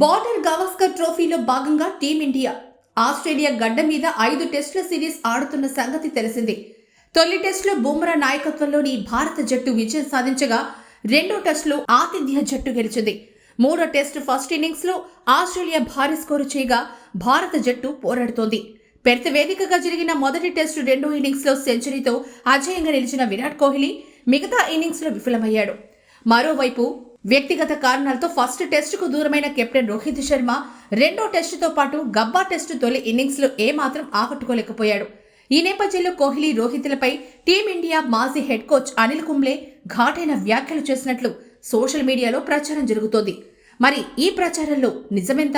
Border Gavaskar ట్రోఫీలో భాగంగా team India Australia గడ్డ మీద 5 టెస్టుల సిరీస్ ఆడుతున్న సంగతి తెలిసిందే. తొలి టెస్టులో బుమ్రా నాయకత్వంలోని భారత జట్టు విజయం సాధించగా రెండో టెస్టులో ఆతిథ్య జట్టు గెలిచింది. మూడో టెస్టు ఫస్ట్ ఇన్నింగ్స్ లో ఆస్ట్రేలియా భారీ స్కోరు చేయగా భారత జట్టు పోరాడుతోంది. పెర్త్ వేదికగా జరిగిన మొదటి టెస్టు రెండో ఇన్నింగ్స్ లో సెంచరీతో అజేయంగా నిలిచిన విరాట్ కోహ్లీ మిగతా ఇన్నింగ్స్ లో విఫలమయ్యాడు. మరోవైపు వ్యక్తిగత కారణాలతో ఫస్ట్ టెస్టుకు దూరమైన కెప్టెన్ రోహిత్ శర్మ రెండో టెస్టుతో పాటు గబ్బా టెస్టు తొలి ఇన్నింగ్స్ లో ఏమాత్రం ఆకట్టుకోలేకపోయాడు. ఈ నేపథ్యంలో కోహ్లీ, రోహిత్లపై టీమిండియా మాజీ హెడ్ కోచ్ అనిల్ కుంబ్లే ఘాటైన వ్యాఖ్యలు చేసినట్లు సోషల్ మీడియాలో ప్రచారం జరుగుతోంది. మరి ఈ ప్రచారంలో నిజమెంత?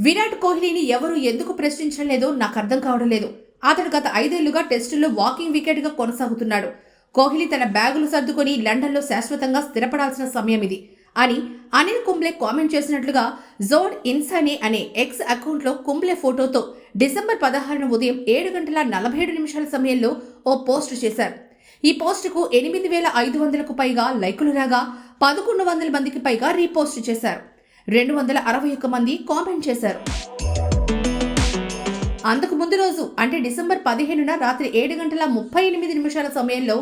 విరాట్ కోహ్లీని ఎవరు ఎందుకు ప్రశ్నించడం లేదో నాకు అర్థం కావడం లేదు. అతడు గత 5 ఏళ్లుగా టెస్టుల్లో వాకింగ్ వికెట్ గా కొనసాగుతున్నాడు. కోహ్లీ తన బ్యాగులు సర్దుకొని లండన్లో శాశ్వతంగా స్థిరపడాల్సిన సమయం ఇది అని అనిల్ కుంబ్లే కామెంట్ చేసినట్లుగా జోడ్ ఇన్సానే అనే ఎక్స్ అకౌంట్లో కుంబ్లే ఫోటోతో డిసెంబర్ 16న ఉదయం 7:47 సమయంలో ఓ పోస్టు చేశారు. ఈ పోస్టుకు 8,500కు పైగా లైకులు రాగా 1,100 మందికి పైగా రీపోస్ట్ చేశారు. 261 మంది కామెంట్ చేశారు. అంతకు ముందు రోజు అంటే డిసెంబర్ 15న రాత్రి 7:38 సమయంలో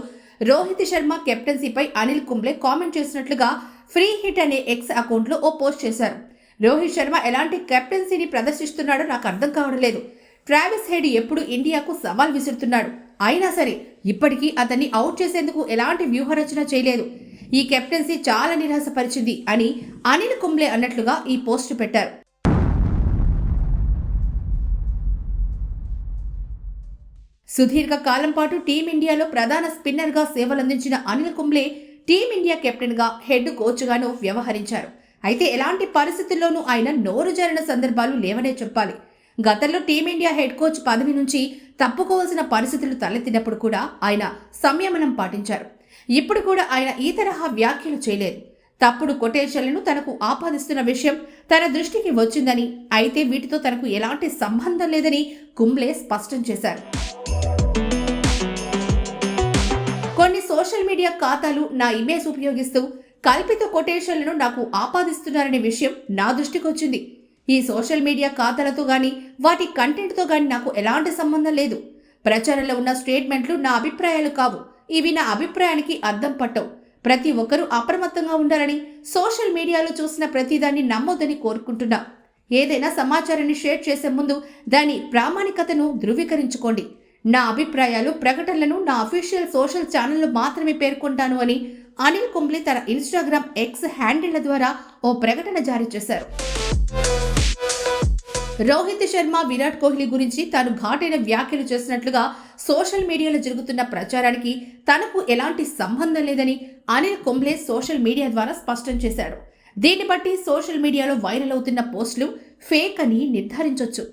రోహిత్ శర్మ కెప్టెన్సీపై అనిల్ కుంబ్లే కామెంట్ చేసినట్లుగా ఫ్రీ హిట్ అనే ఎక్స్ అకౌంట్లో ఓ పోస్ట్ చేశారు. రోహిత్ శర్మ ఎలాంటి కెప్టెన్సీని ప్రదర్శిస్తున్నాడో నాకు అర్థం కావడం లేదు. ట్రావిస్ హెడ్ ఎప్పుడు ఇండియాకు సవాల్ విసురుతున్నాడు. అయినా సరే ఇప్పటికీ అతన్ని అవుట్ చేసేందుకు ఎలాంటి వ్యూహరచన చేయలేదు. ఈ కెప్టెన్సీ చాలా నిరాశపరిచింది అని అనిల్ కుంబ్లే అన్నట్లుగా ఈ పోస్టు పెట్టారు. సుదీర్ఘ కాలం పాటు టీమిండియాలో ప్రధాన స్పిన్నర్గా సేవలందించిన అనిల్ కుంబ్లే టీమిండియా కెప్టెన్గా, హెడ్ కోచ్గాను వ్యవహరించారు. అయితే ఎలాంటి పరిస్థితుల్లోనూ ఆయన నోరు జారిన సందర్భాలు లేవనే చెప్పాలి. గతంలో టీమిండియా హెడ్ కోచ్ పదవి నుంచి తప్పుకోవాల్సిన పరిస్థితులు తలెత్తినప్పుడు కూడా ఆయన సంయమనం పాటించారు. ఇప్పుడు కూడా ఆయన ఈ తరహా వ్యాఖ్యలు చేయలేదు. తప్పుడు కొటేషన్లను తనకు ఆపాదిస్తున్న విషయం తన దృష్టికి వచ్చిందని, అయితే వీటితో తనకు ఎలాంటి సంబంధం లేదని కుంబ్లే స్పష్టం చేశారు. కొన్ని సోషల్ మీడియా ఖాతాలు నా ఇమేజ్ ఉపయోగిస్తూ కల్పిత కొటేషన్లను నాకు ఆపాదిస్తున్నారనే విషయం నా దృష్టికి వచ్చింది. ఈ సోషల్ మీడియా ఖాతాలతో గాని వాటి కంటెంట్తో గాని నాకు ఎలాంటి సంబంధం లేదు. ప్రచారంలో ఉన్న స్టేట్మెంట్లు నా అభిప్రాయాలు కావు. ఇవి నా అభిప్రాయానికి అద్దం పట్టవు. ప్రతి ఒక్కరూ అప్రమత్తంగా ఉండాలని, సోషల్ మీడియాలో చూసిన ప్రతిదాన్ని నమ్మొద్దని కోరుకుంటున్నా. ఏదైనా సమాచారాన్ని షేర్ చేసే ముందు దాని ప్రామాణికతను ధృవీకరించుకోండి. నా అభిప్రాయాలు, ప్రకటనలను నా అఫీషియల్ సోషల్ ఛానల్లో మాత్రమే పేర్కొంటాను అని అనిల్ కుంబ్లే తన ఇన్స్టాగ్రామ్ ఎక్స్ హ్యాండిళ్ల ద్వారా ఓ ప్రకటన జారీ చేశారు. రోహిత్ శర్మ, విరాట్ కోహ్లీ గురించి తాను ఘాటైన వ్యాఖ్యలు చేసినట్లుగా సోషల్ మీడియాలో జరుగుతున్న ప్రచారానికి తనకు ఎలాంటి సంబంధం లేదని అనిల్ కుంబ్లే సోషల్ మీడియా ద్వారా స్పష్టం చేశాడు. దీన్ని బట్టి సోషల్ మీడియాలో వైరల్ అవుతున్న పోస్టులు ఫేక్ అని నిర్ధారించొచ్చు.